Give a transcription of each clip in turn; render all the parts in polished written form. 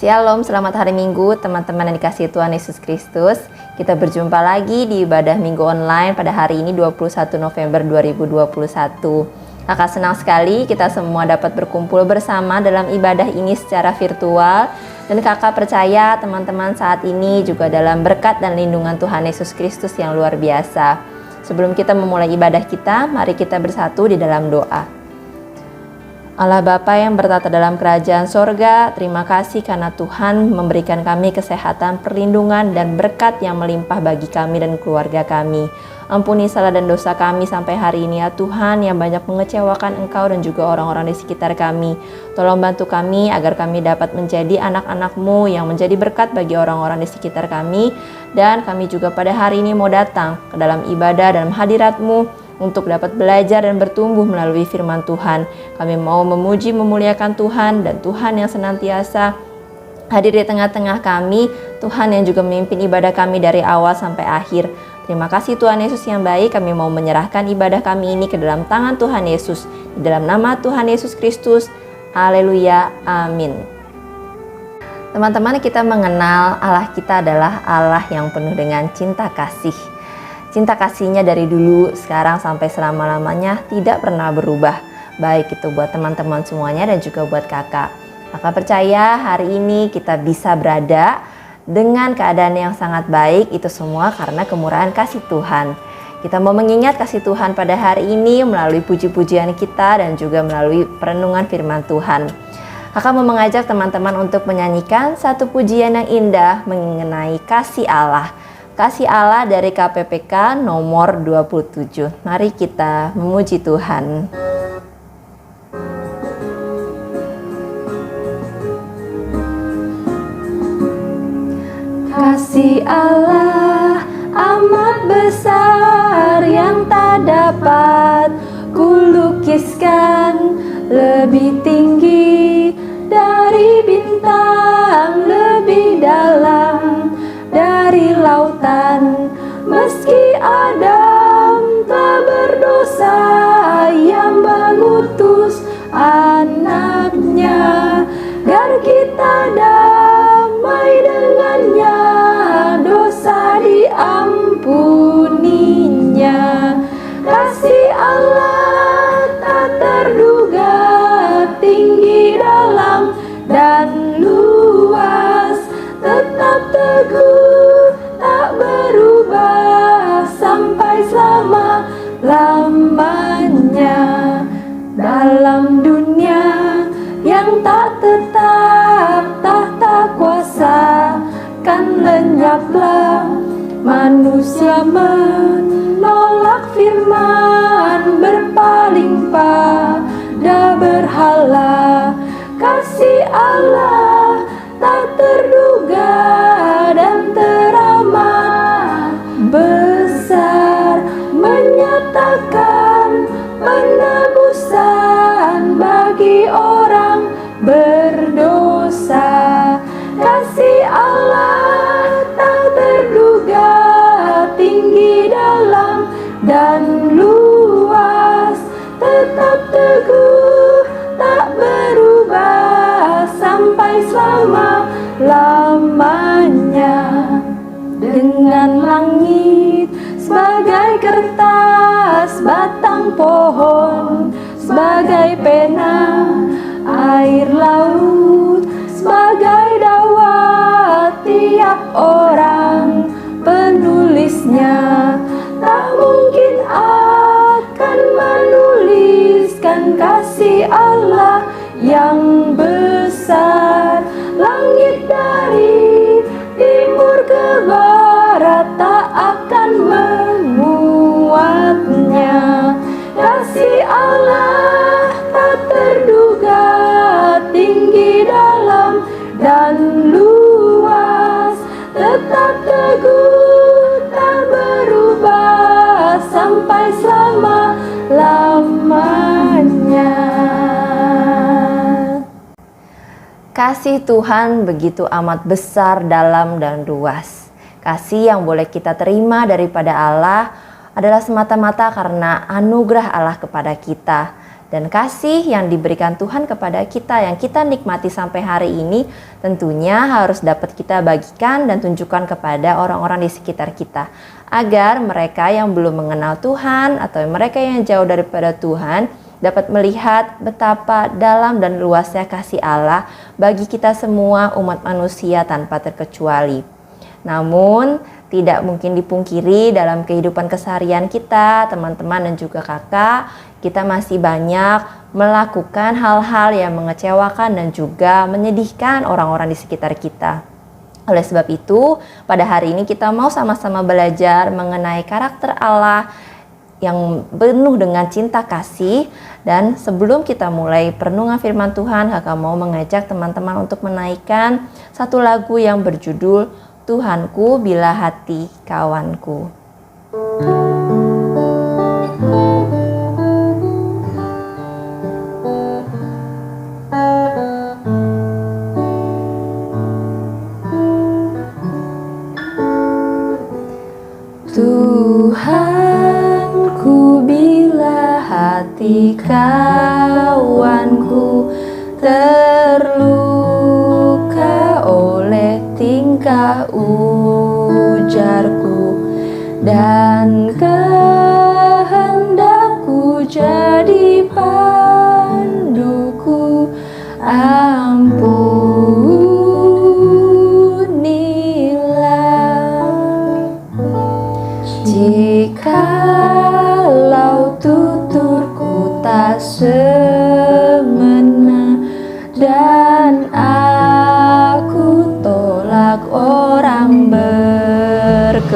Shalom, selamat hari Minggu teman-teman yang dikasihi Tuhan Yesus Kristus. Kita berjumpa lagi di ibadah Minggu online pada hari ini 21 November 2021. Kakak senang sekali kita semua dapat berkumpul bersama dalam ibadah ini secara virtual. Dan kakak percaya teman-teman saat ini juga dalam berkat dan lindungan Tuhan Yesus Kristus yang luar biasa. Sebelum kita memulai ibadah kita, mari kita bersatu di dalam doa. Allah Bapa yang bertata dalam kerajaan sorga, terima kasih karena Tuhan memberikan kami kesehatan, perlindungan, dan berkat yang melimpah bagi kami dan keluarga kami. Ampuni salah dan dosa kami sampai hari ini ya Tuhan, yang banyak mengecewakan Engkau dan juga orang-orang di sekitar kami. Tolong bantu kami agar kami dapat menjadi anak-anak-Mu yang menjadi berkat bagi orang-orang di sekitar kami. Dan kami juga pada hari ini mau datang ke dalam ibadah dalam hadirat-Mu, untuk dapat belajar dan bertumbuh melalui firman Tuhan. Kami mau memuji memuliakan Tuhan dan Tuhan yang senantiasa hadir di tengah-tengah kami, Tuhan yang juga memimpin ibadah kami dari awal sampai akhir. Terima kasih Tuhan Yesus yang baik, kami mau menyerahkan ibadah kami ini ke dalam tangan Tuhan Yesus. Di dalam nama Tuhan Yesus Kristus, haleluya, amin. Teman-teman, kita mengenal Allah kita adalah Allah yang penuh dengan cinta kasih. Cinta kasihnya dari dulu, sekarang sampai selama-lamanya tidak pernah berubah. Baik itu buat teman-teman semuanya dan juga buat kakak. Kakak percaya hari ini kita bisa berada dengan keadaan yang sangat baik, itu semua karena kemurahan kasih Tuhan. Kita mau mengingat kasih Tuhan pada hari ini melalui puji-pujian kita dan juga melalui perenungan firman Tuhan. Kakak mau mengajak teman-teman untuk menyanyikan satu pujian yang indah mengenai kasih Allah. Kasih Allah dari KPPK nomor 27. Mari kita memuji Tuhan. Kasih Allah amat besar yang tak dapat kulukiskan, lebih tinggi dari bintang, lebih dalam dari lautan. Meski Adam tak berdosa, yang mengutus anaknya agar kita damai dengannya, dosa diampuninya. Kasih Allah tak terduga, tinggi, dalam, dan luas, tetap teguh, tak berubah sampai selama-lamanya. Dalam dunia yang tak tetap, tahta kuasa kan lenyaplah. Manusia menolak firman, berpaling pada berhala. Kasih Allah tak terduga dan teramat besar, menyatakan penebusan bagi orang berdosa. Kasih Allah tak terduga, tinggi, dalam, dan luas, tetap teguh, tak berubah sampai selama-lamanya. Dengan langit sebagai kertas, batang pohon sebagai pena, air laut sebagai dawa, tiap orang penulisnya tak mungkin akan menuliskan kasih Allah yang besar. Langit dari timur ke barat tak akan memuatnya. Kasih Allah tak terduga, tinggi, dalam, dan luas, tetap teguh, tak berubah sampai selama-lamanya. Kasih Tuhan begitu amat besar, dalam, dan luas. Kasih yang boleh kita terima daripada Allah adalah semata-mata karena anugerah Allah kepada kita. Dan kasih yang diberikan Tuhan kepada kita, yang kita nikmati sampai hari ini, tentunya harus dapat kita bagikan dan tunjukkan kepada orang-orang di sekitar kita. Agar mereka yang belum mengenal Tuhan atau mereka yang jauh daripada Tuhan dapat melihat betapa dalam dan luasnya kasih Allah bagi kita semua umat manusia tanpa terkecuali. Namun, tidak mungkin dipungkiri dalam kehidupan keseharian kita, teman-teman dan juga kakak, kita masih banyak melakukan hal-hal yang mengecewakan dan juga menyedihkan orang-orang di sekitar kita. Oleh sebab itu, pada hari ini kita mau sama-sama belajar mengenai karakter Allah yang penuh dengan cinta kasih. Dan sebelum kita mulai perenungan firman Tuhan, kakak mau mengajak teman-teman untuk menaikkan satu lagu yang berjudul Tuhanku Bila Hati Kawanku. Tuhanku bila hati kawanku terluka oleh tingkah ujarku dan kehendakku jadi panduku, ampunilah jikalau tuturku tak semena dan aku tolak orang berkesah,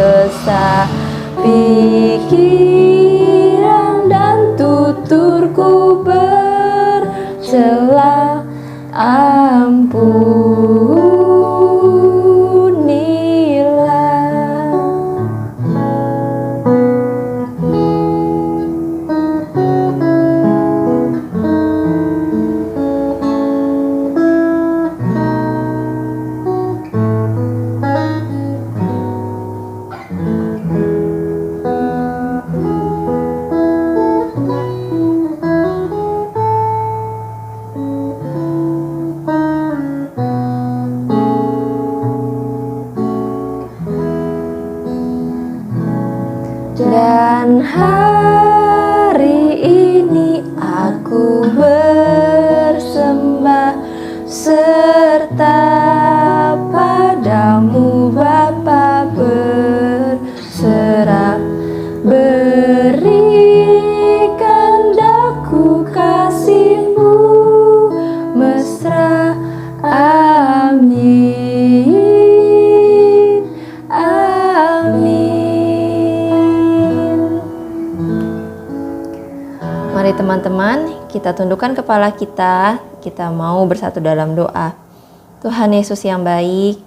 pikiran dan tuturku bercela, ampunilah. Dan hari ini aku bersembah serta padamu Bapa berserah, berikan daku kasih-Mu mesra, amin, amin. Mari teman-teman, kita tundukkan kepala kita mau bersatu dalam doa. Tuhan Yesus yang baik,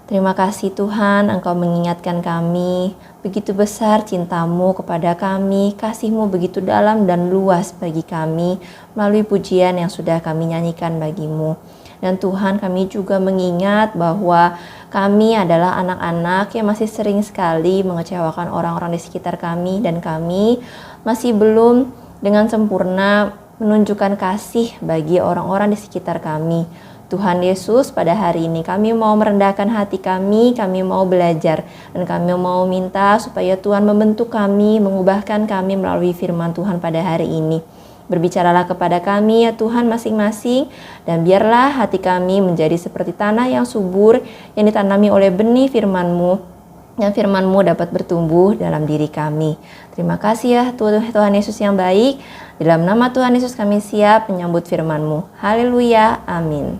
terima kasih Tuhan, Engkau mengingatkan kami, begitu besar cinta-Mu kepada kami, kasih-Mu begitu dalam dan luas bagi kami, melalui pujian yang sudah kami nyanyikan bagi-Mu. Dan Tuhan, kami juga mengingat bahwa kami adalah anak-anak yang masih sering sekali mengecewakan orang-orang di sekitar kami, dan kami masih belum dengan sempurna menunjukkan kasih bagi orang-orang di sekitar kami. Tuhan Yesus, pada hari ini kami mau merendahkan hati kami mau belajar, dan kami mau minta supaya Tuhan membentuk kami, mengubahkan kami melalui firman Tuhan pada hari ini. Berbicaralah kepada kami ya Tuhan masing-masing, dan biarlah hati kami menjadi seperti tanah yang subur yang ditanami oleh benih firman-Mu, yang firman-Mu dapat bertumbuh dalam diri kami. Terima kasih ya Tuhan Yesus yang baik. Di dalam nama Tuhan Yesus kami siap menyambut firman-Mu. Haleluya, amin.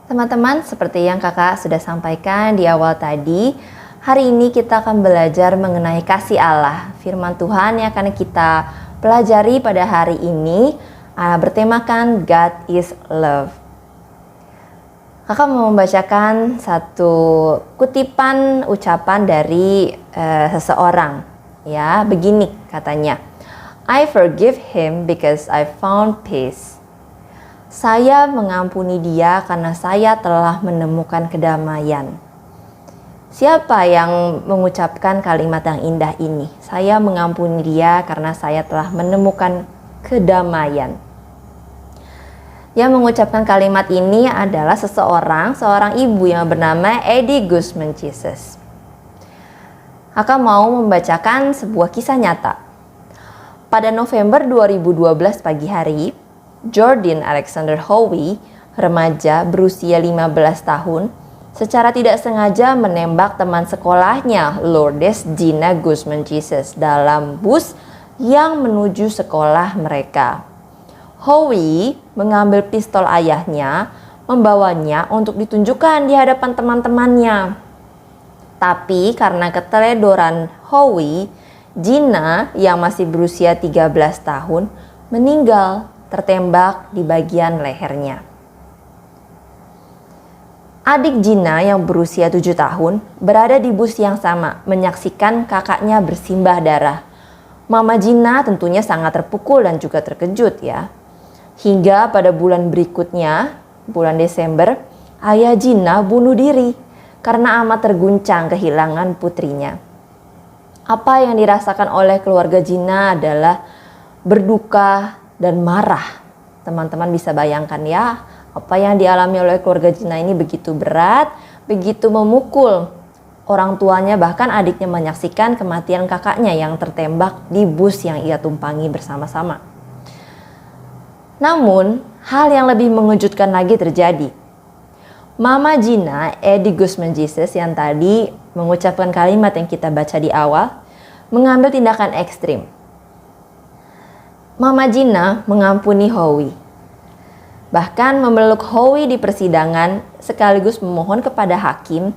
Teman-teman, seperti yang kakak sudah sampaikan di awal tadi, hari ini kita akan belajar mengenai kasih Allah. Firman Tuhan yang akan kita pelajari pada hari ini bertemakan God is Love. Kakak mau membacakan satu kutipan ucapan dari seseorang. Ya, begini katanya. I forgive him because I found peace. Saya mengampuni dia karena saya telah menemukan kedamaian. Siapa yang mengucapkan kalimat yang indah ini? Saya mengampuni dia karena saya telah menemukan kedamaian. Yang mengucapkan kalimat ini adalah seorang ibu yang bernama Eddie Guzman Jesus. Akan mau membacakan sebuah kisah nyata. Pada November 2012 pagi hari, Jordan Alexander Howie, remaja berusia 15 tahun, secara tidak sengaja menembak teman sekolahnya, Lourdes Gina Guzman Jesus, dalam bus yang menuju sekolah mereka. Howie mengambil pistol ayahnya, membawanya untuk ditunjukkan di hadapan teman-temannya. Tapi karena keteledoran Howie, Gina yang masih berusia 13 tahun meninggal tertembak di bagian lehernya. Adik Gina yang berusia 7 tahun berada di bus yang sama menyaksikan kakaknya bersimbah darah. Mama Gina tentunya sangat terpukul dan juga terkejut ya. Hingga pada bulan berikutnya, bulan Desember, ayah Gina bunuh diri karena amat terguncang kehilangan putrinya. Apa yang dirasakan oleh keluarga Gina adalah berduka dan marah. Teman-teman bisa bayangkan ya, apa yang dialami oleh keluarga Gina ini begitu berat, begitu memukul. Orang tuanya bahkan adiknya menyaksikan kematian kakaknya yang tertembak di bus yang ia tumpangi bersama-sama. Namun, hal yang lebih mengejutkan lagi terjadi. Mama Gina, Eddie Guzman Jesus yang tadi mengucapkan kalimat yang kita baca di awal, mengambil tindakan ekstrim. Mama Gina mengampuni Howie. Bahkan memeluk Howie di persidangan sekaligus memohon kepada hakim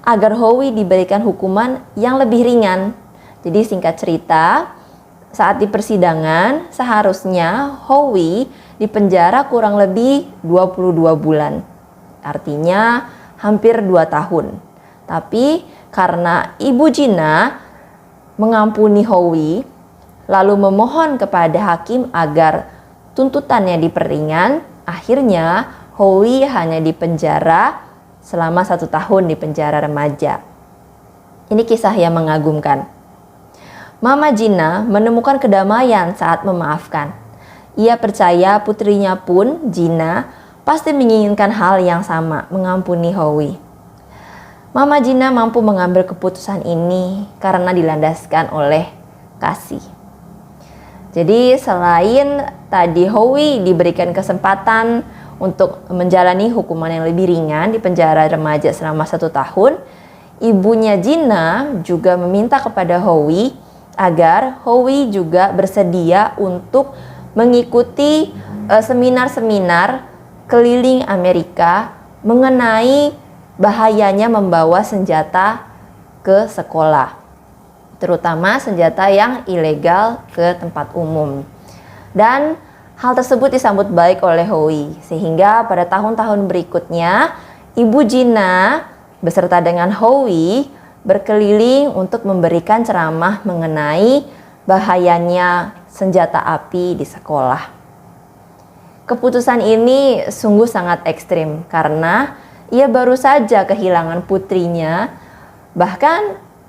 agar Howie diberikan hukuman yang lebih ringan. Jadi singkat cerita, saat di persidangan seharusnya Howie dipenjara kurang lebih 22 bulan. Artinya hampir 2 tahun. Tapi karena Ibu Gina mengampuni Howie, lalu memohon kepada hakim agar tuntutannya diperingan, akhirnya Howie hanya dipenjara selama 1 tahun di penjara remaja. Ini kisah yang mengagumkan. Mama Gina menemukan kedamaian saat memaafkan. Ia percaya putrinya pun, Gina, pasti menginginkan hal yang sama, mengampuni Howie. Mama Gina mampu mengambil keputusan ini karena dilandaskan oleh kasih. Jadi selain tadi Howie diberikan kesempatan untuk menjalani hukuman yang lebih ringan di penjara remaja selama 1 tahun, ibunya Gina juga meminta kepada Howie agar Howie juga bersedia untuk mengikuti seminar-seminar keliling Amerika mengenai bahayanya membawa senjata ke sekolah, terutama senjata yang ilegal ke tempat umum. Dan hal tersebut disambut baik oleh Howie, sehingga pada tahun-tahun berikutnya Ibu Gina beserta dengan Howie berkeliling untuk memberikan ceramah mengenai bahayanya senjata api di sekolah. Keputusan ini sungguh sangat ekstrim karena ia baru saja kehilangan putrinya. Bahkan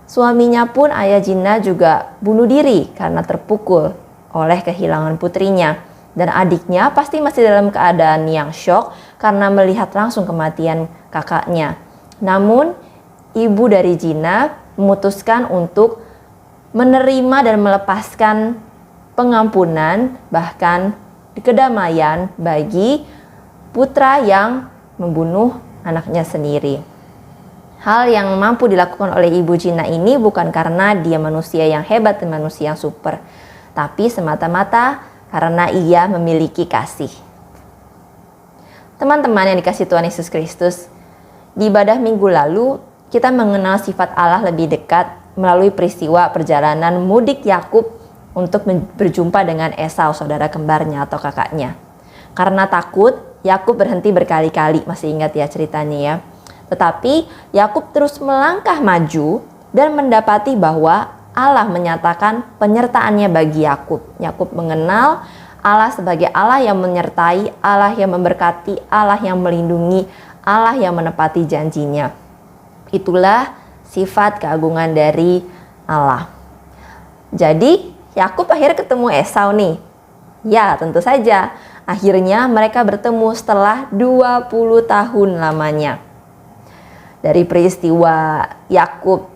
suaminya pun, ayah Gina, juga bunuh diri karena terpukul oleh kehilangan putrinya. Dan adiknya pasti masih dalam keadaan yang syok karena melihat langsung kematian kakaknya. Namun ibu dari Gina memutuskan untuk menerima dan melepaskan pengampunan, bahkan kedamaian bagi putra yang membunuh anaknya sendiri. Hal yang mampu dilakukan oleh Ibu Gina ini bukan karena dia manusia yang hebat dan manusia yang super, tapi semata-mata karena ia memiliki kasih. Teman-teman yang dikasihi Tuhan Yesus Kristus, di ibadah minggu lalu kita mengenal sifat Allah lebih dekat melalui peristiwa perjalanan mudik Yakub untuk berjumpa dengan Esau, saudara kembarnya atau kakaknya. Karena takut, Yakub berhenti berkali-kali, masih ingat ya ceritanya ya. Tetapi Yakub terus melangkah maju dan mendapati bahwa Allah menyatakan penyertaannya bagi Yakub. Yakub mengenal Allah sebagai Allah yang menyertai, Allah yang memberkati, Allah yang melindungi, Allah yang menepati janjinya. Itulah sifat keagungan dari Allah. Jadi Yakub akhirnya ketemu Esau nih. Ya, tentu saja. Akhirnya mereka bertemu setelah 20 tahun lamanya. Dari peristiwa Yakub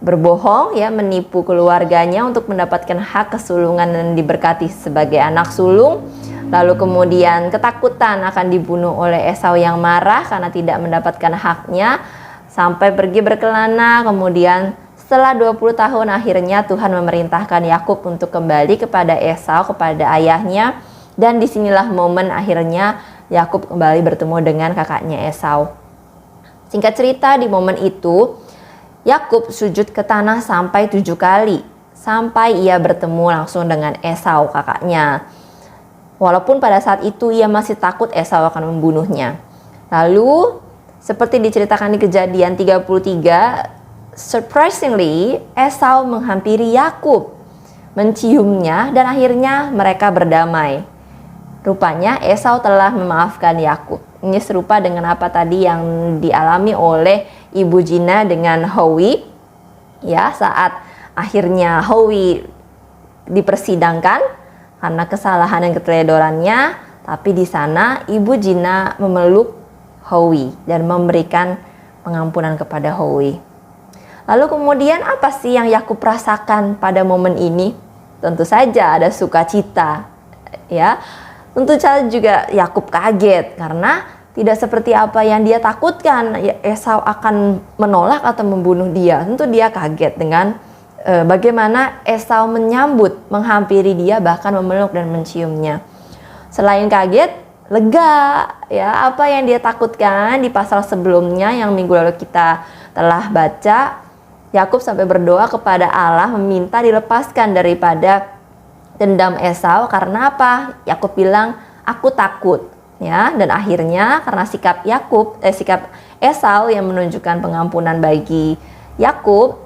berbohong ya, menipu keluarganya untuk mendapatkan hak kesulungan dan diberkati sebagai anak sulung. Lalu kemudian ketakutan akan dibunuh oleh Esau yang marah karena tidak mendapatkan haknya, sampai pergi berkelana. Kemudian setelah 20 tahun akhirnya Tuhan memerintahkan Yakub untuk kembali kepada Esau, kepada ayahnya. Dan disinilah momen akhirnya Yakub kembali bertemu dengan kakaknya Esau. Singkat cerita, di momen itu Yakub sujud ke tanah sampai 7 kali, sampai ia bertemu langsung dengan Esau kakaknya. Walaupun pada saat itu ia masih takut Esau akan membunuhnya. Lalu seperti diceritakan di Kejadian 33, surprisingly Esau menghampiri Yakub, menciumnya, dan akhirnya mereka berdamai. Rupanya Esau telah memaafkan Yakub. Ini serupa dengan apa tadi yang dialami oleh Ibu Gina dengan Howie. Ya, saat akhirnya Howie dipersidangkan karena kesalahan dan keteledorannya, tapi di sana Ibu Gina memeluk Howie dan memberikan pengampunan kepada Howie. Lalu kemudian apa sih yang Yakub rasakan pada momen ini? Tentu saja ada sukacita. Ya, tentu saja juga Yakub kaget karena tidak seperti apa yang dia takutkan, Esau akan menolak atau membunuh dia. Tentu dia kaget dengan bagaimana Esau menyambut, menghampiri dia, bahkan memeluk dan menciumnya. Selain kaget, lega. Ya, apa yang dia takutkan di pasal sebelumnya yang minggu lalu kita telah baca, Yakub sampai berdoa kepada Allah meminta dilepaskan daripada dendam Esau. Karena apa? Yakub bilang, aku takut. Ya, dan akhirnya karena sikap Esau yang menunjukkan pengampunan bagi Yakub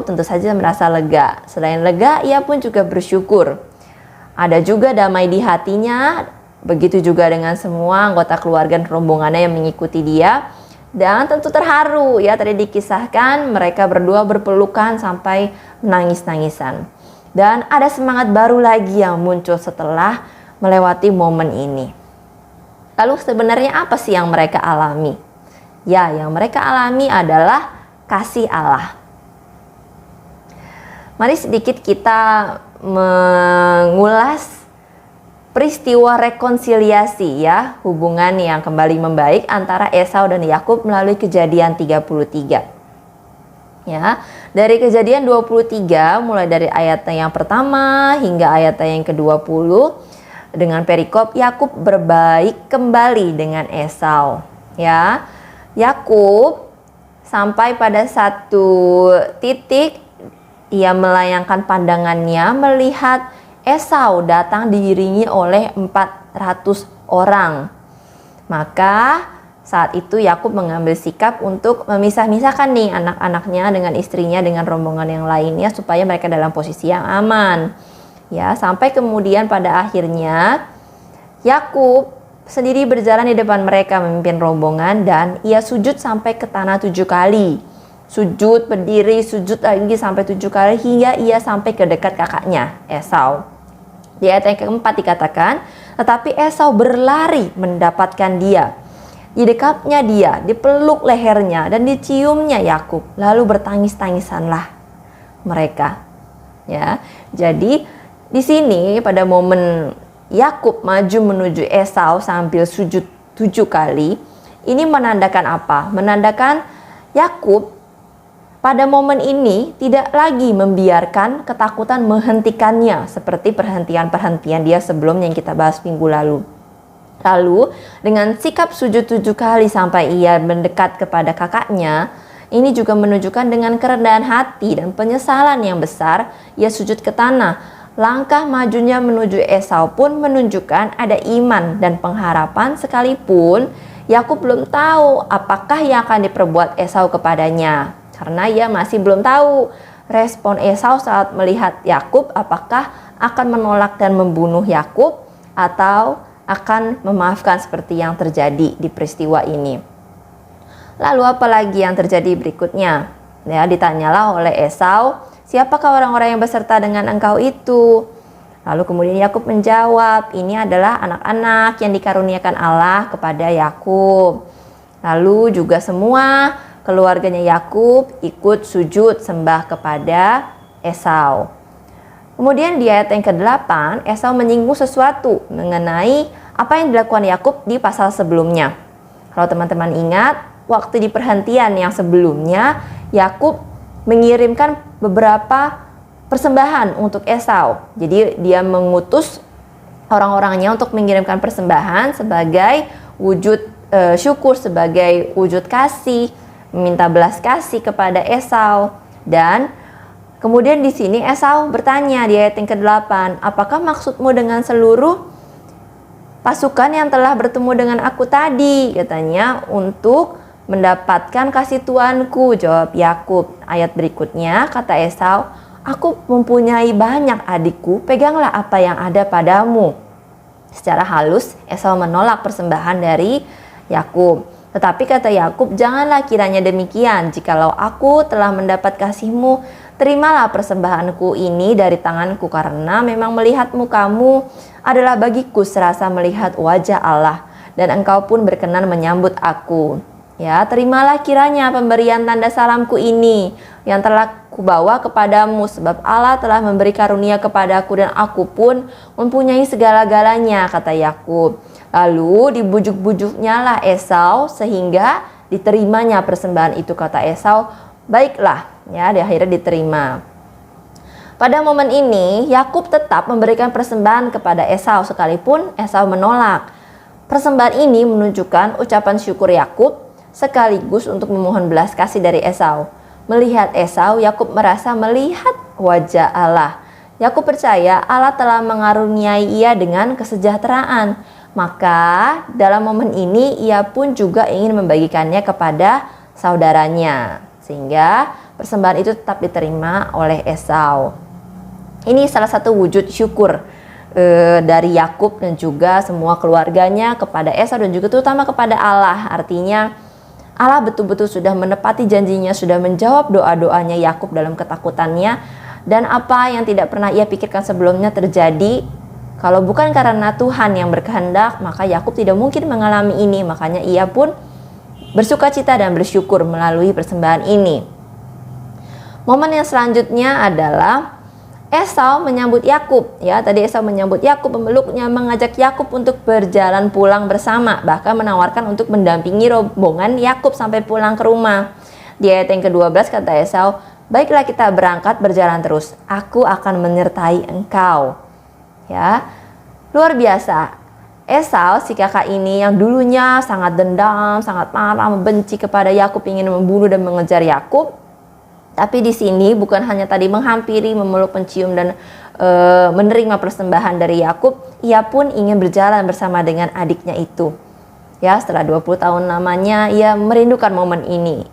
tentu saja merasa lega. Selain lega, ia pun juga bersyukur. Ada juga damai di hatinya, begitu juga dengan semua anggota keluarga dan rombongannya yang mengikuti dia. Dan tentu terharu, ya, tadi dikisahkan mereka berdua berpelukan sampai nangis-nangisan. Dan ada semangat baru lagi yang muncul setelah melewati momen ini. Lalu sebenarnya apa sih yang mereka alami? Ya, yang mereka alami adalah kasih Allah. Mari sedikit kita mengulas peristiwa rekonsiliasi, ya, hubungan yang kembali membaik antara Esau dan Yakub melalui Kejadian 33. Ya, dari Kejadian 23 mulai dari ayat yang pertama hingga ayat yang ke-20 dengan perikop Yakub berbaik kembali dengan Esau. Ya, Yakub sampai pada satu titik ia melayangkan pandangannya melihat Esau datang diiringi oleh 400 orang. Maka saat itu Yakub mengambil sikap untuk memisah-misahkan nih anak-anaknya dengan istrinya dengan rombongan yang lainnya supaya mereka dalam posisi yang aman. Ya, sampai kemudian pada akhirnya Yakub sendiri berjalan di depan mereka memimpin rombongan dan ia sujud sampai ke tanah 7 kali. Sujud, berdiri, sujud lagi sampai 7 kali hingga ia sampai ke dekat kakaknya Esau. Di ayat yang keempat dikatakan, tetapi Esau berlari mendapatkan dia. Didekapnya dia, dipeluk lehernya dan diciumnya Yakub. Lalu bertangis-tangisanlah mereka. Ya, jadi di sini pada momen Yakub maju menuju Esau sambil sujud 7 kali, ini menandakan apa? Menandakan Yakub pada momen ini tidak lagi membiarkan ketakutan menghentikannya seperti perhentian-perhentian dia sebelumnya yang kita bahas minggu lalu. Lalu dengan sikap sujud 7 kali sampai ia mendekat kepada kakaknya, ini juga menunjukkan dengan kerendahan hati dan penyesalan yang besar, ia sujud ke tanah. Langkah majunya menuju Esau pun menunjukkan ada iman dan pengharapan sekalipun Yakub belum tahu apakah yang akan diperbuat Esau kepadanya. Karena ia masih belum tahu respon Esau saat melihat Yakub, apakah akan menolak dan membunuh Yakub atau akan memaafkan seperti yang terjadi di peristiwa ini. Lalu apa lagi yang terjadi berikutnya? Ya, ditanyalah oleh Esau, siapakah orang-orang yang beserta dengan engkau itu? Lalu kemudian Yakub menjawab, ini adalah anak-anak yang dikaruniakan Allah kepada Yakub. Lalu juga semua keluarganya Yakub ikut sujud sembah kepada Esau. Kemudian di ayat yang ke-8, Esau menyinggung sesuatu mengenai apa yang dilakukan Yakub di pasal sebelumnya. Kalau teman-teman ingat, waktu di perhentian yang sebelumnya, Yakub mengirimkan beberapa persembahan untuk Esau. Jadi dia mengutus orang-orangnya untuk mengirimkan persembahan sebagai wujud syukur, sebagai wujud kasih, meminta belas kasih kepada Esau. Dan kemudian di sini Esau bertanya di ayat yang ke-8, apakah maksudmu dengan seluruh pasukan yang telah bertemu dengan aku tadi? Katanya, untuk mendapatkan kasih tuanku, jawab Yakub. Ayat berikutnya kata Esau, aku mempunyai banyak adikku, peganglah apa yang ada padamu. Secara halus Esau menolak persembahan dari Yakub. Tetapi kata Yakub, janganlah kiranya demikian, jikalau aku telah mendapat kasihmu, terimalah persembahanku ini dari tanganku, karena memang melihat mukamu adalah bagiku serasa melihat wajah Allah, dan engkau pun berkenan menyambut aku. Ya, terimalah kiranya pemberian tanda salamku ini yang telah kubawa kepadamu, sebab Allah telah memberi karunia kepadaku dan aku pun mempunyai segala-galanya, kata Yakub. Lalu dibujuk-bujuknya lah Esau sehingga diterimanya persembahan itu, kata Esau, baiklah, ya, di akhirnya diterima. Pada momen ini Yakub tetap memberikan persembahan kepada Esau sekalipun Esau menolak. Persembahan ini menunjukkan ucapan syukur Yakub sekaligus untuk memohon belas kasih dari Esau. Melihat Esau, Yakub merasa melihat wajah Allah. Yakub percaya Allah telah mengaruniai ia dengan kesejahteraan. Maka dalam momen ini ia pun juga ingin membagikannya kepada saudaranya. Sehingga persembahan itu tetap diterima oleh Esau. Ini salah satu wujud syukur dari Yakub dan juga semua keluarganya kepada Esau dan juga terutama kepada Allah. Artinya Allah betul-betul sudah menepati janjinya, sudah menjawab doa-doanya Yakub dalam ketakutannya, dan apa yang tidak pernah ia pikirkan sebelumnya terjadi. Kalau bukan karena Tuhan yang berkehendak, maka Yakub tidak mungkin mengalami ini. Makanya ia pun bersukacita dan bersyukur melalui persembahan ini. Momen yang selanjutnya adalah Esau menyambut Yakub. Ya, tadi Esau menyambut Yakub, memeluknya, mengajak Yakub untuk berjalan pulang bersama, bahkan menawarkan untuk mendampingi rombongan Yakub sampai pulang ke rumah. Di ayat yang ke-12 kata Esau, baiklah kita berangkat berjalan terus, aku akan menyertai engkau. Ya, luar biasa. Esau, si kakak ini yang dulunya sangat dendam, sangat marah, membenci kepada Yakub, ingin membunuh dan mengejar Yakub. Tapi di sini bukan hanya tadi menghampiri, memeluk, mencium dan menerima persembahan dari Yakub, ia pun ingin berjalan bersama dengan adiknya itu. Ya, setelah 20 tahun lamanya ia merindukan momen ini.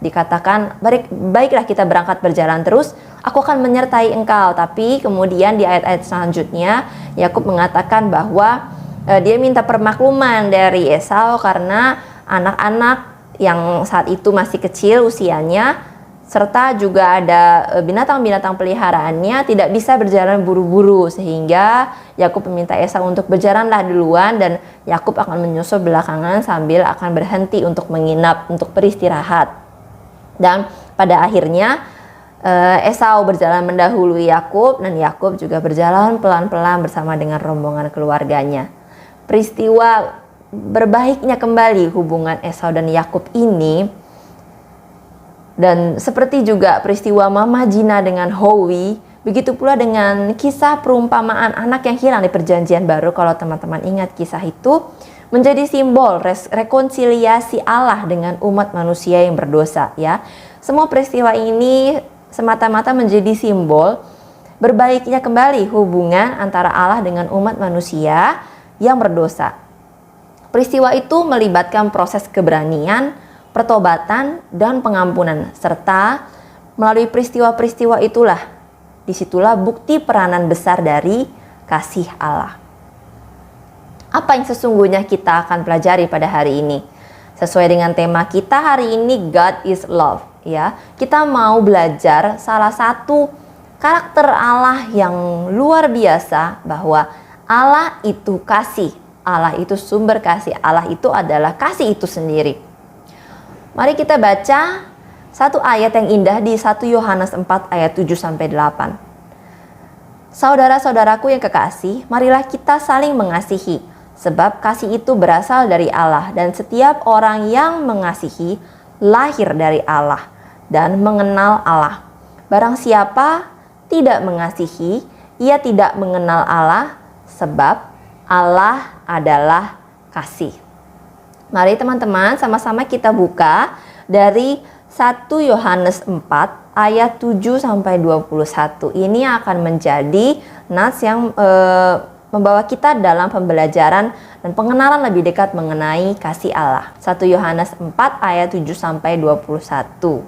Dikatakan, baiklah kita berangkat berjalan terus, aku akan menyertai engkau. Tapi kemudian di ayat-ayat selanjutnya Yakub mengatakan bahwa dia minta permakluman dari Esau karena anak-anak yang saat itu masih kecil usianya, serta juga ada binatang-binatang peliharaannya tidak bisa berjalan buru-buru, sehingga Yakub meminta Esau untuk berjalanlah duluan dan Yakub akan menyusul belakangan sambil akan berhenti untuk menginap, untuk beristirahat. Dan pada akhirnya Esau berjalan mendahului Yakub dan Yakub juga berjalan pelan-pelan bersama dengan rombongan keluarganya. Peristiwa berbaiknya kembali hubungan Esau dan Yakub ini, dan seperti juga peristiwa Mama Gina dengan Howie, begitu pula dengan kisah perumpamaan anak yang hilang di perjanjian baru. Kalau teman-teman ingat, kisah itu menjadi simbol rekonsiliasi Allah dengan umat manusia yang berdosa. Ya, semua peristiwa ini semata-mata menjadi simbol berbaiknya kembali hubungan antara Allah dengan umat manusia yang berdosa. Peristiwa itu melibatkan proses keberanian, pertobatan, dan pengampunan, serta melalui peristiwa-peristiwa itulah, disitulah bukti peranan besar dari kasih Allah. Apa yang sesungguhnya kita akan pelajari pada hari ini? Sesuai dengan tema kita hari ini, God is Love. Ya, kita mau belajar salah satu karakter Allah yang luar biasa, bahwa Allah itu kasih, Allah itu sumber kasih, Allah itu adalah kasih itu sendiri. Mari kita baca satu ayat yang indah di 1 Yohanes 4 ayat 7-8. Saudara-saudaraku yang kekasih, marilah kita saling mengasihi, sebab kasih itu berasal dari Allah, dan setiap orang yang mengasihi lahir dari Allah dan mengenal Allah. Barang siapa tidak mengasihi, ia tidak mengenal Allah, sebab Allah adalah kasih. Mari teman-teman sama-sama kita buka dari 1 Yohanes 4 ayat 7-21. Ini akan menjadi nats yang membawa kita dalam pembelajaran dan pengenalan lebih dekat mengenai kasih Allah. 1 Yohanes 4 ayat 7-21.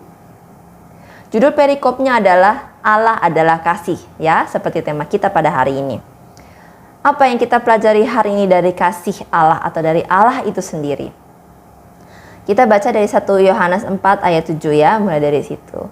Judul perikopnya adalah Allah adalah kasih, ya, seperti tema kita pada hari ini. Apa yang kita pelajari hari ini dari kasih Allah atau dari Allah itu sendiri? Kita baca dari 1 Yohanes 4 ayat 7 ya, mulai dari situ.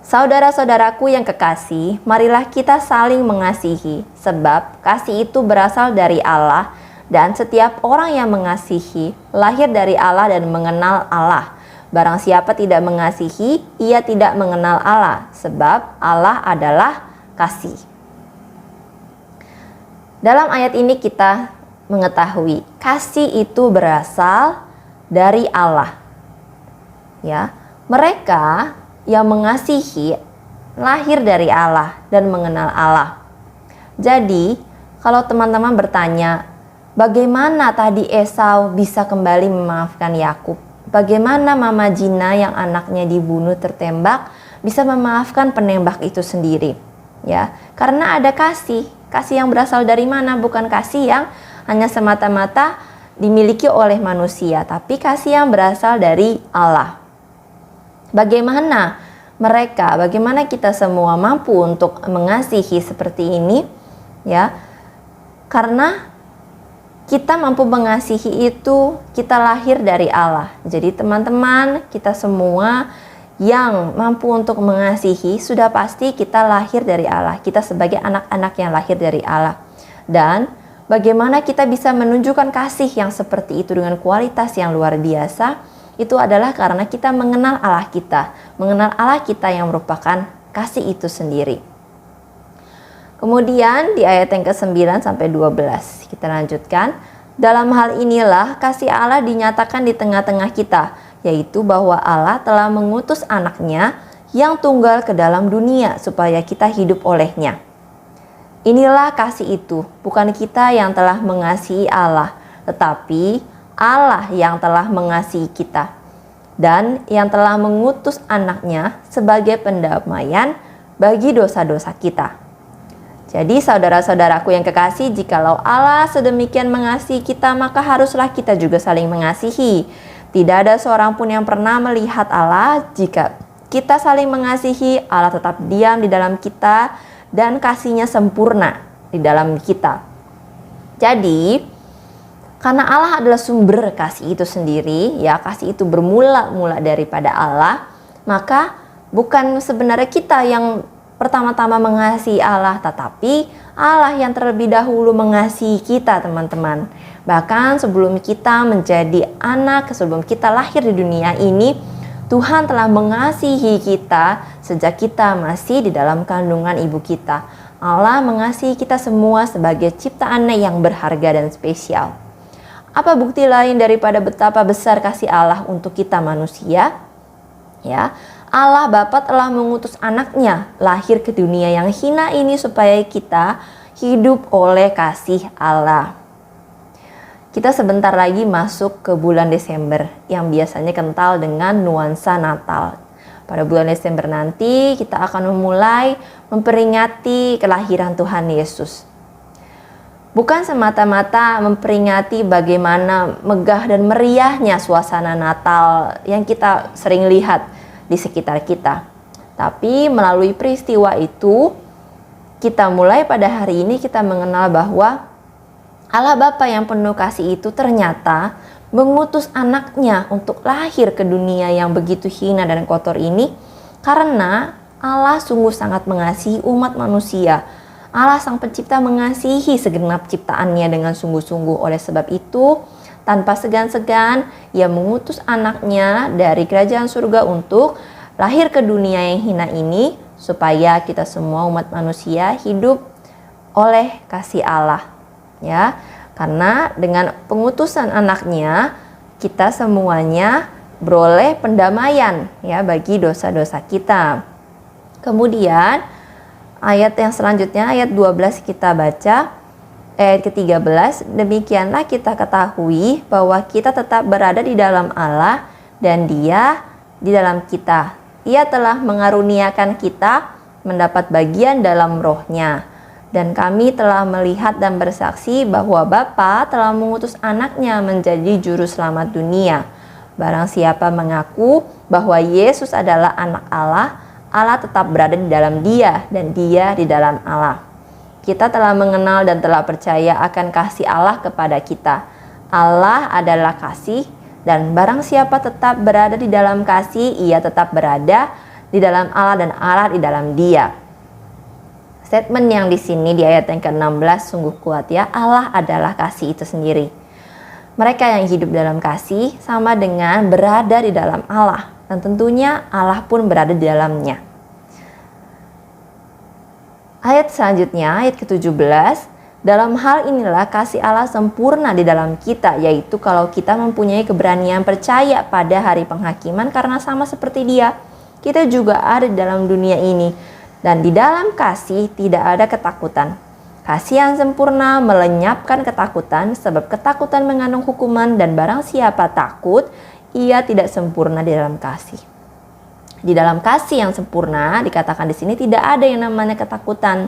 Saudara-saudaraku yang kekasih, marilah kita saling mengasihi, sebab kasih itu berasal dari Allah, dan setiap orang yang mengasihi lahir dari Allah dan mengenal Allah. Barang siapa tidak mengasihi, ia tidak mengenal Allah, sebab Allah adalah kasih. Dalam ayat ini kita mengetahui kasih itu berasal dari Allah. Ya, mereka yang mengasihi lahir dari Allah dan mengenal Allah. Jadi, kalau teman-teman bertanya, bagaimana tadi Esau bisa kembali memaafkan Yakub? Bagaimana Mama Gina yang anaknya dibunuh tertembak bisa memaafkan penembak itu sendiri? Ya, karena ada kasih. Kasih yang berasal dari mana? Bukan kasih yang hanya semata-mata dimiliki oleh manusia, tapi kasih yang berasal dari Allah. Bagaimana bagaimana kita semua mampu untuk mengasihi seperti ini? Ya, karena kita mampu mengasihi itu, kita lahir dari Allah. Jadi teman-teman, kita semua yang mampu untuk mengasihi, sudah pasti kita lahir dari Allah. Kita sebagai anak-anak yang lahir dari Allah. Dan bagaimana kita bisa menunjukkan kasih yang seperti itu dengan kualitas yang luar biasa? Itu adalah karena kita mengenal Allah kita. Mengenal Allah kita yang merupakan kasih itu sendiri. Kemudian di ayat yang ke-9 sampai 12 kita lanjutkan. Dalam hal inilah kasih Allah dinyatakan di tengah-tengah kita, yaitu bahwa Allah telah mengutus anaknya yang tunggal ke dalam dunia supaya kita hidup olehnya. Inilah kasih itu, bukan kita yang telah mengasihi Allah, tetapi Allah yang telah mengasihi kita dan yang telah mengutus anaknya sebagai pendamaian bagi dosa-dosa kita. Jadi saudara-saudaraku yang kekasih, jikalau Allah sedemikian mengasihi kita, maka haruslah kita juga saling mengasihi. Tidak ada seorang pun yang pernah melihat Allah. Jika kita saling mengasihi, Allah tetap diam di dalam kita dan kasih-Nya sempurna di dalam kita. Jadi, karena Allah adalah sumber kasih itu sendiri, ya, kasih itu bermula-mula daripada Allah, maka bukan sebenarnya kita yang pertama-tama mengasihi Allah, tetapi Allah yang terlebih dahulu mengasihi kita, teman-teman. Bahkan sebelum kita menjadi anak, sebelum kita lahir di dunia ini, Tuhan telah mengasihi kita sejak kita masih di dalam kandungan ibu kita. Allah mengasihi kita semua sebagai ciptaannya yang berharga dan spesial. Apa bukti lain daripada betapa besar kasih Allah untuk kita manusia? Ya, Allah Bapa telah mengutus anaknya lahir ke dunia yang hina ini supaya kita hidup oleh kasih Allah. Kita sebentar lagi masuk ke bulan Desember yang biasanya kental dengan nuansa Natal. Pada bulan Desember nanti kita akan memulai memperingati kelahiran Tuhan Yesus. Bukan semata-mata memperingati bagaimana megah dan meriahnya suasana Natal yang kita sering lihat di sekitar kita. Tapi melalui peristiwa itu, kita mulai pada hari ini kita mengenal bahwa Allah Bapa yang penuh kasih itu ternyata mengutus anaknya untuk lahir ke dunia yang begitu hina dan kotor ini, karena Allah sungguh sangat mengasihi umat manusia. Allah Sang Pencipta mengasihi segenap ciptaannya dengan sungguh-sungguh. Oleh sebab itu, tanpa segan-segan, Ia mengutus anaknya dari kerajaan surga untuk lahir ke dunia yang hina ini, supaya kita semua umat manusia hidup oleh kasih Allah. Ya, karena dengan pengutusan anaknya, kita semuanya beroleh pendamaian ya bagi dosa-dosa kita. Kemudian ayat yang selanjutnya, ayat 12 kita baca, ayat ke-13, demikianlah kita ketahui bahwa kita tetap berada di dalam Allah dan Dia di dalam kita. Ia telah mengaruniakan kita mendapat bagian dalam roh-Nya. Dan kami telah melihat dan bersaksi bahwa Bapa telah mengutus anaknya menjadi juru selamat dunia. Barang siapa mengaku bahwa Yesus adalah anak Allah, Allah tetap berada di dalam Dia dan Dia di dalam Allah. Kita telah mengenal dan telah percaya akan kasih Allah kepada kita. Allah adalah kasih, dan barang siapa tetap berada di dalam kasih, ia tetap berada di dalam Allah dan Allah di dalam Dia. Statement yang di sini di ayat yang ke-16 sungguh kuat ya. Allah adalah kasih itu sendiri. Mereka yang hidup dalam kasih sama dengan berada di dalam Allah, dan tentunya Allah pun berada di dalamnya. Ayat selanjutnya, ayat ke-17, dalam hal inilah kasih Allah sempurna di dalam kita, yaitu kalau kita mempunyai keberanian percaya pada hari penghakiman, karena sama seperti Dia, kita juga ada di dalam dunia ini, dan di dalam kasih tidak ada ketakutan. Kasih yang sempurna melenyapkan ketakutan, sebab ketakutan mengandung hukuman, dan barang siapa takut, ia tidak sempurna di dalam kasih. Di dalam kasih yang sempurna dikatakan di sini tidak ada yang namanya ketakutan.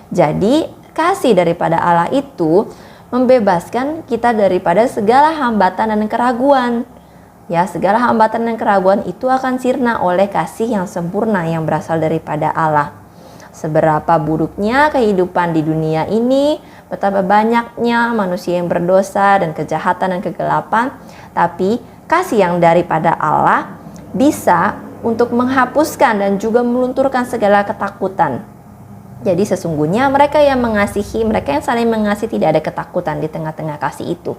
Jadi kasih daripada Allah itu membebaskan kita daripada segala hambatan dan keraguan. Ya, segala hambatan dan keraguan itu akan sirna oleh kasih yang sempurna yang berasal daripada Allah. Seberapa buruknya kehidupan di dunia ini, betapa banyaknya manusia yang berdosa dan kejahatan dan kegelapan, tapi kasih yang daripada Allah bisa untuk menghapuskan dan juga melunturkan segala ketakutan. Jadi sesungguhnya mereka yang mengasihi, mereka yang saling mengasihi tidak ada ketakutan di tengah-tengah kasih itu.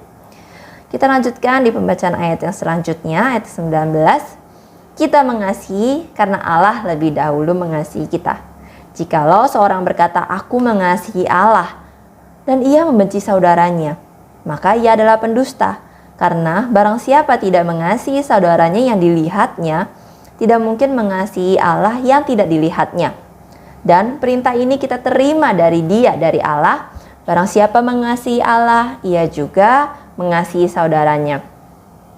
Kita lanjutkan di pembacaan ayat yang selanjutnya, ayat 19. Kita mengasihi karena Allah lebih dahulu mengasihi kita. Jikalau seorang berkata, aku mengasihi Allah, dan ia membenci saudaranya, maka ia adalah pendusta. Karena barang siapa tidak mengasihi saudaranya yang dilihatnya, tidak mungkin mengasihi Allah yang tidak dilihatnya. Dan perintah ini kita terima dari Dia, dari Allah. Barang siapa mengasihi Allah, ia juga mengasihi saudaranya.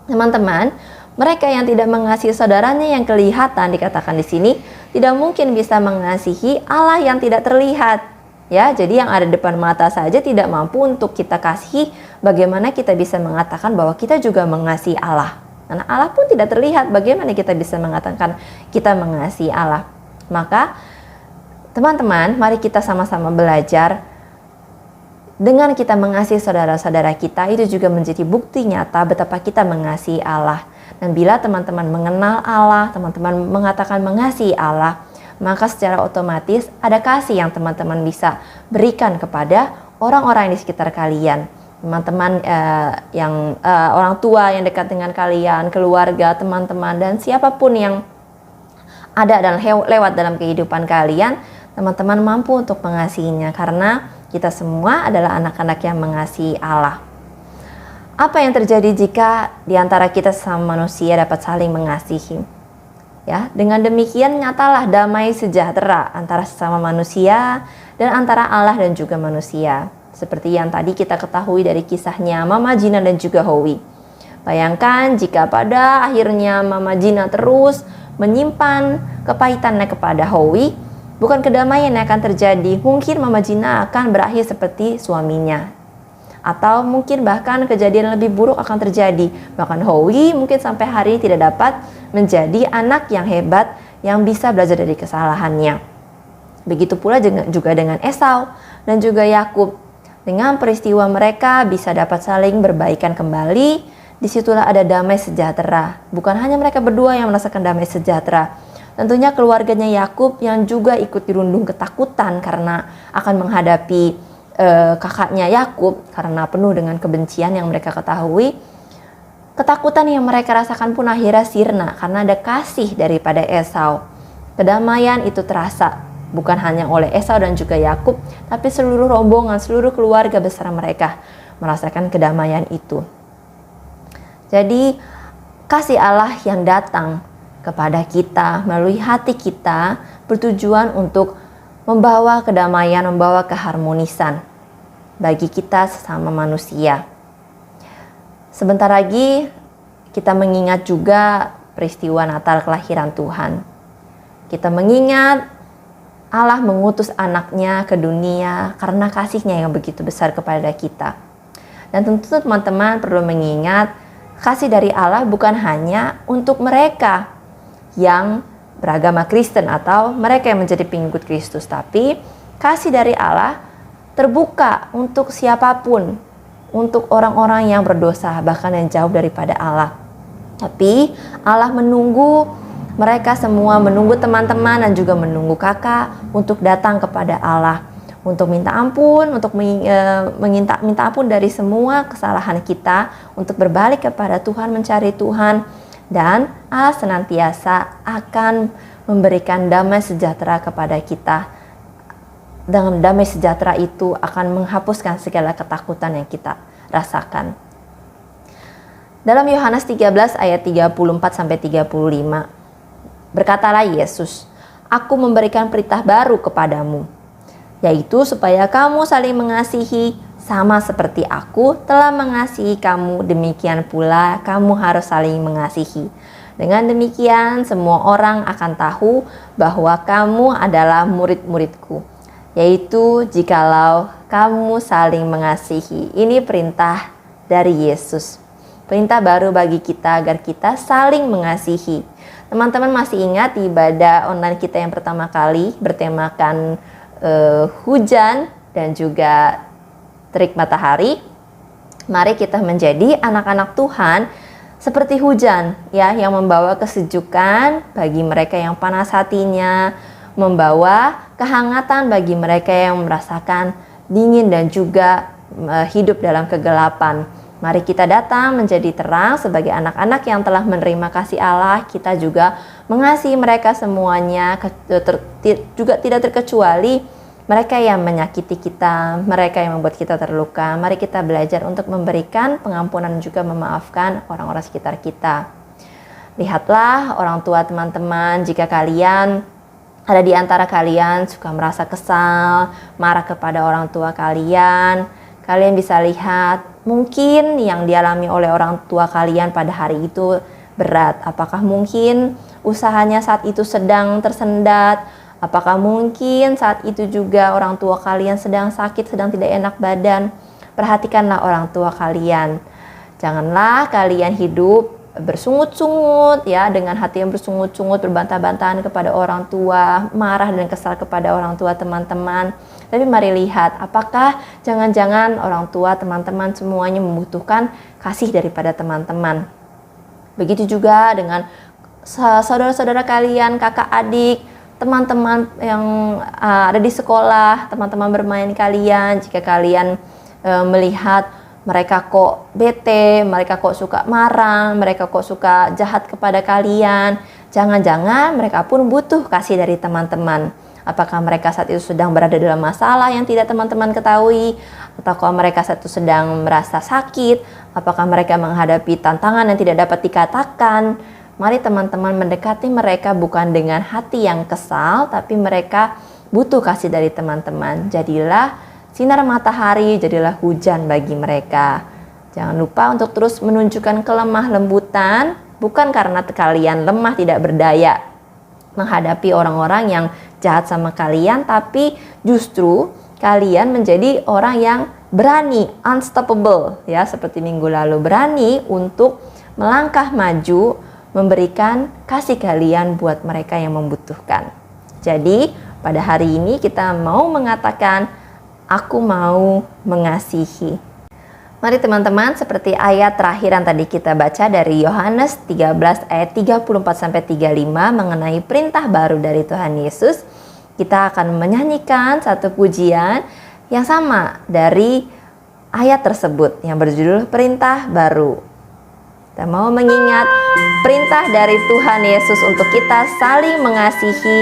Teman-teman, mereka yang tidak mengasihi saudaranya yang kelihatan dikatakan di sini tidak mungkin bisa mengasihi Allah yang tidak terlihat. Ya, jadi yang ada depan mata saja tidak mampu untuk kita kasihi, bagaimana kita bisa mengatakan bahwa kita juga mengasihi Allah? Karena Allah pun tidak terlihat, bagaimana kita bisa mengatakan kita mengasihi Allah? Maka teman-teman, mari kita sama-sama belajar. Dengan kita mengasihi saudara-saudara kita, itu juga menjadi bukti nyata betapa kita mengasihi Allah. Dan bila teman-teman mengenal Allah, teman-teman mengatakan mengasihi Allah, maka secara otomatis ada kasih yang teman-teman bisa berikan kepada orang-orang di sekitar kalian. Teman-teman orang tua yang dekat dengan kalian, keluarga, teman-teman, dan siapapun yang ada dan lewat dalam kehidupan kalian, teman-teman mampu untuk mengasihinya karena kita semua adalah anak-anak yang mengasihi Allah. Apa yang terjadi jika di antara kita sesama manusia dapat saling mengasihi? Ya, dengan demikian nyatalah damai sejahtera antara sesama manusia dan antara Allah dan juga manusia. Seperti yang tadi kita ketahui dari kisahnya Mama Gina dan juga Howie. Bayangkan jika pada akhirnya Mama Gina terus menyimpan kepahitannya kepada Howie, bukan kedamaian yang akan terjadi. Mungkin Mama Gina akan berakhir seperti suaminya. Atau mungkin bahkan kejadian lebih buruk akan terjadi. Bahkan Howie mungkin sampai hari ini tidak dapat menjadi anak yang hebat yang bisa belajar dari kesalahannya. Begitu pula juga dengan Esau dan juga Yakub. Dengan peristiwa mereka bisa dapat saling berbaikan kembali. Disitulah ada damai sejahtera. Bukan hanya mereka berdua yang merasakan damai sejahtera. Tentunya keluarganya Yakub yang juga ikut dirundung ketakutan karena akan menghadapi kakaknya Yakub karena penuh dengan kebencian yang mereka ketahui. Ketakutan yang mereka rasakan pun akhirnya sirna karena ada kasih daripada Esau. Kedamaian itu terasa bukan hanya oleh Esau dan juga Yakub, tapi seluruh rombongan, seluruh keluarga besar mereka merasakan kedamaian itu. Jadi kasih Allah yang datang kepada kita melalui hati kita bertujuan untuk membawa kedamaian, membawa keharmonisan bagi kita sesama manusia. Sebentar lagi kita mengingat juga peristiwa Natal kelahiran Tuhan. Kita mengingat Allah mengutus anaknya ke dunia karena kasihnya yang begitu besar kepada kita. Dan tentu teman-teman perlu mengingat kasih dari Allah bukan hanya untuk mereka yang beragama Kristen atau mereka yang menjadi pengikut Kristus, tapi kasih dari Allah terbuka untuk siapapun, untuk orang-orang yang berdosa bahkan yang jauh daripada Allah. Tapi Allah menunggu mereka semua, menunggu teman-teman dan juga menunggu kakak untuk datang kepada Allah, untuk minta ampun, untuk minta ampun dari semua kesalahan kita, untuk berbalik kepada Tuhan, mencari Tuhan. Dan Allah senantiasa akan memberikan damai sejahtera kepada kita. Dengan damai sejahtera itu akan menghapuskan segala ketakutan yang kita rasakan. Dalam Yohanes 13 ayat 34-35, berkatalah Yesus, "Aku memberikan perintah baru kepadamu, yaitu supaya kamu saling mengasihi, sama seperti aku telah mengasihi kamu, demikian pula kamu harus saling mengasihi. Dengan demikian semua orang akan tahu bahwa kamu adalah murid-muridku, yaitu jikalau kamu saling mengasihi." Ini perintah dari Yesus. Perintah baru bagi kita agar kita saling mengasihi. Teman-teman masih ingat di ibadah online kita yang pertama kali bertemakan hujan dan juga terik matahari. Mari kita menjadi anak-anak Tuhan seperti hujan ya, yang membawa kesejukan bagi mereka yang panas hatinya, membawa kehangatan bagi mereka yang merasakan dingin dan juga hidup dalam kegelapan. Mari kita datang menjadi terang sebagai anak-anak yang telah menerima kasih Allah. Kita juga mengasihi mereka semuanya, juga tidak terkecuali mereka yang menyakiti kita, mereka yang membuat kita terluka. Mari kita belajar untuk memberikan pengampunan dan juga memaafkan orang-orang sekitar kita. Lihatlah orang tua teman-teman, jika kalian ada di antara kalian suka merasa kesal, marah kepada orang tua kalian, kalian bisa lihat mungkin yang dialami oleh orang tua kalian pada hari itu berat. Apakah mungkin usahanya saat itu sedang tersendat? Apakah mungkin saat itu juga orang tua kalian sedang sakit, sedang tidak enak badan? Perhatikanlah orang tua kalian. Janganlah kalian hidup bersungut-sungut ya, dengan hati yang bersungut-sungut, berbantah-bantahan kepada orang tua, marah dan kesal kepada orang tua teman-teman. Tapi mari lihat, apakah jangan-jangan orang tua teman-teman semuanya membutuhkan kasih daripada teman-teman. Begitu juga dengan saudara-saudara kalian, kakak adik, teman-teman yang ada di sekolah, teman-teman bermain kalian. Jika kalian melihat mereka kok bete, mereka kok suka marah, mereka kok suka jahat kepada kalian, jangan-jangan mereka pun butuh kasih dari teman-teman. Apakah mereka saat itu sedang berada dalam masalah yang tidak teman-teman ketahui? Ataukah mereka saat itu sedang merasa sakit? Apakah mereka menghadapi tantangan yang tidak dapat dikatakan? Mari teman-teman mendekati mereka bukan dengan hati yang kesal, tapi mereka butuh kasih dari teman-teman. Jadilah sinar matahari, jadilah hujan bagi mereka. Jangan lupa untuk terus menunjukkan kelemah lembutan, bukan karena kalian lemah tidak berdaya menghadapi orang-orang yang jahat sama kalian, tapi justru kalian menjadi orang yang berani, unstoppable ya, seperti minggu lalu, berani untuk melangkah maju, memberikan kasih kalian buat mereka yang membutuhkan. Jadi pada hari ini kita mau mengatakan, aku mau mengasihi. Mari teman-teman, seperti ayat terakhir yang tadi kita baca dari Yohanes 13 ayat 34-35 mengenai perintah baru dari Tuhan Yesus, kita akan menyanyikan satu pujian yang sama dari ayat tersebut yang berjudul Perintah Baru. Kita mau mengingat perintah dari Tuhan Yesus untuk kita saling mengasihi,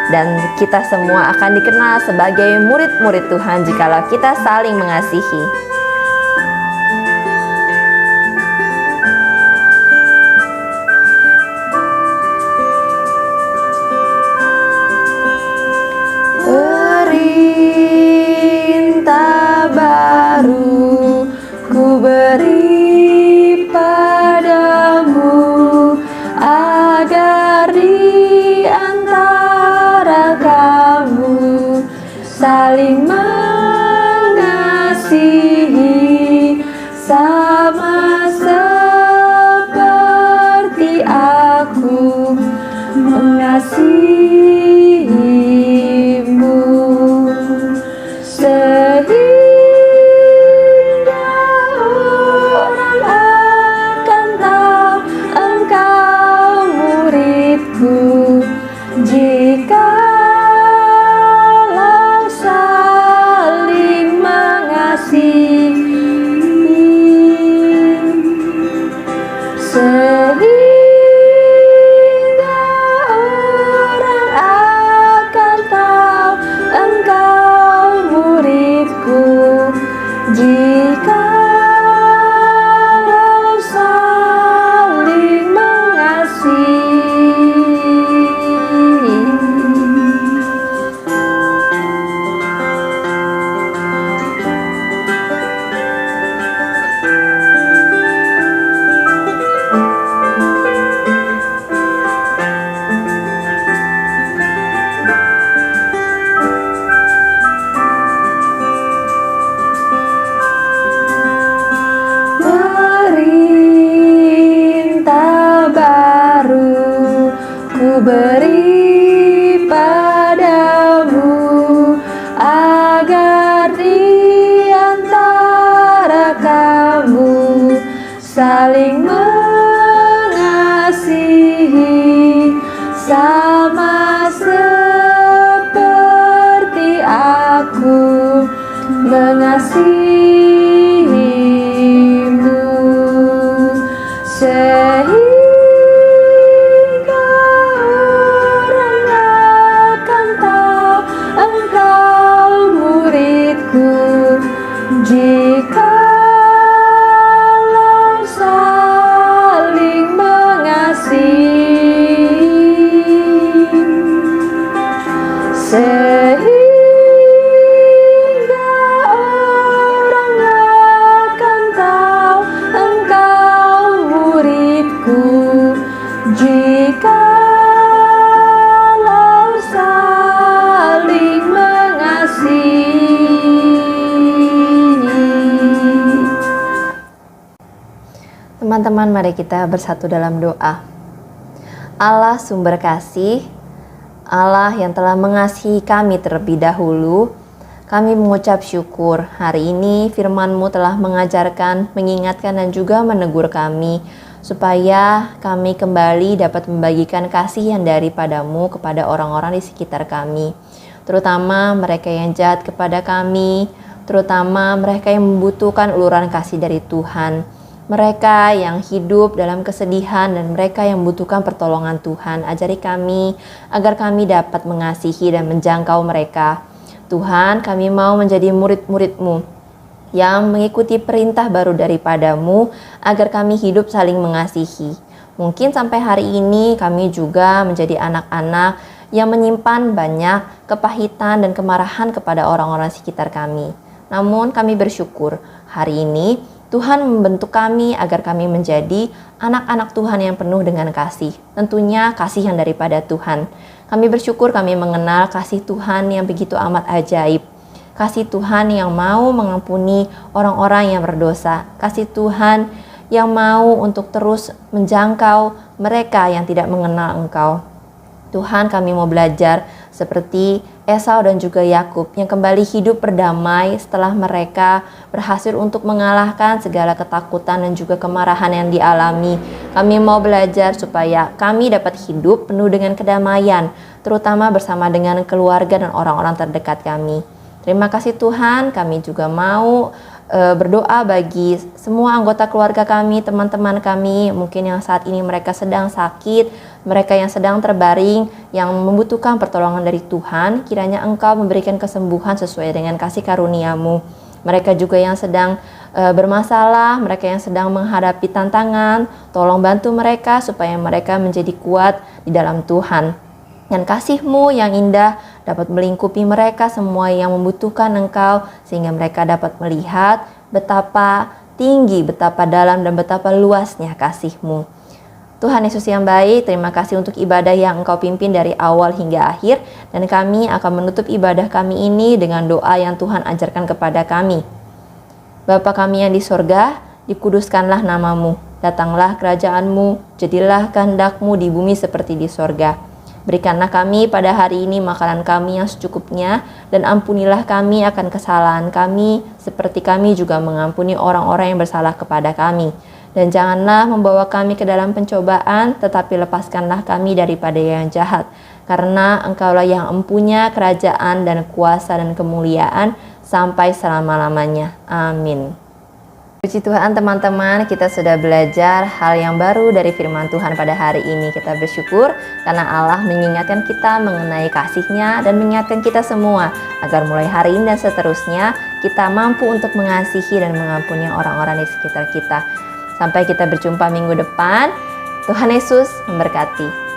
dan kita semua akan dikenal sebagai murid-murid Tuhan jikalau kita saling mengasihi. Perintah baru ku beri padamu, agar di antara kamu saling mengasihi, sama seperti aku mengasihimu, sehingga orang akan tahu engkau muridku, jikalau saling mengasihi, sehingga orang akan tahu engkau muridku, jikalau saling mengasihi. Perintah baru ku beri padamu, agar di antara kamu saling mengasihi, sama seperti aku mengasihimu, sehingga orang akan tahu engkau muridku, jikalau saling mengasihi, sehingga orang akan tahu engkau muridku, jikalau saling mengasihi. Teman-teman, mari kita bersatu dalam doa. Allah sumber kasih, Allah yang telah mengasihi kami terlebih dahulu, kami mengucap syukur hari ini firman-Mu telah mengajarkan, mengingatkan dan juga menegur kami, supaya kami kembali dapat membagikan kasih yang daripada-Mu kepada orang-orang di sekitar kami, terutama mereka yang jahat kepada kami, terutama mereka yang membutuhkan uluran kasih dari Tuhan, mereka yang hidup dalam kesedihan dan mereka yang membutuhkan pertolongan Tuhan. Ajari kami agar kami dapat mengasihi dan menjangkau mereka. Tuhan, kami mau menjadi murid-murid-Mu yang mengikuti perintah baru daripada-Mu agar kami hidup saling mengasihi. Mungkin sampai hari ini kami juga menjadi anak-anak yang menyimpan banyak kepahitan dan kemarahan kepada orang-orang sekitar kami. Namun kami bersyukur hari ini Tuhan membentuk kami agar kami menjadi anak-anak Tuhan yang penuh dengan kasih. Tentunya kasih yang daripada Tuhan. Kami bersyukur kami mengenal kasih Tuhan yang begitu amat ajaib. Kasih Tuhan yang mau mengampuni orang-orang yang berdosa. Kasih Tuhan yang mau untuk terus menjangkau mereka yang tidak mengenal Engkau. Tuhan, kami mau belajar seperti Esau dan juga Yakub yang kembali hidup berdamai setelah mereka berhasil untuk mengalahkan segala ketakutan dan juga kemarahan yang dialami. Kami mau belajar supaya kami dapat hidup penuh dengan kedamaian, terutama bersama dengan keluarga dan orang-orang terdekat kami. Terima kasih Tuhan, kami juga mau berdoa bagi semua anggota keluarga kami, teman-teman kami, mungkin yang saat ini mereka sedang sakit, mereka yang sedang terbaring, yang membutuhkan pertolongan dari Tuhan. Kiranya Engkau memberikan kesembuhan sesuai dengan kasih karunia-Mu. Mereka juga yang sedang bermasalah, mereka yang sedang menghadapi tantangan, tolong bantu mereka supaya mereka menjadi kuat di dalam Tuhan. Dan kasih-Mu yang indah dapat melingkupi mereka semua yang membutuhkan Engkau, sehingga mereka dapat melihat betapa tinggi, betapa dalam, dan betapa luasnya kasih-Mu. Tuhan Yesus yang baik, terima kasih untuk ibadah yang Engkau pimpin dari awal hingga akhir, dan kami akan menutup ibadah kami ini dengan doa yang Tuhan ajarkan kepada kami. Bapa kami yang di sorga, dikuduskanlah nama-Mu, datanglah kerajaan-Mu, jadilah kehendak-Mu di bumi seperti di sorga. Berikanlah kami pada hari ini makanan kami yang secukupnya, dan ampunilah kami akan kesalahan kami, seperti kami juga mengampuni orang-orang yang bersalah kepada kami. Dan janganlah membawa kami ke dalam pencobaan, tetapi lepaskanlah kami daripada yang jahat. Karena Engkaulah yang empunya kerajaan dan kuasa dan kemuliaan sampai selama-lamanya. Amin. Puji Tuhan teman-teman, kita sudah belajar hal yang baru dari firman Tuhan pada hari ini. Kita bersyukur karena Allah mengingatkan kita mengenai kasih-Nya dan mengingatkan kita semua agar mulai hari ini dan seterusnya kita mampu untuk mengasihi dan mengampuni orang-orang di sekitar kita. Sampai kita berjumpa minggu depan. Tuhan Yesus memberkati.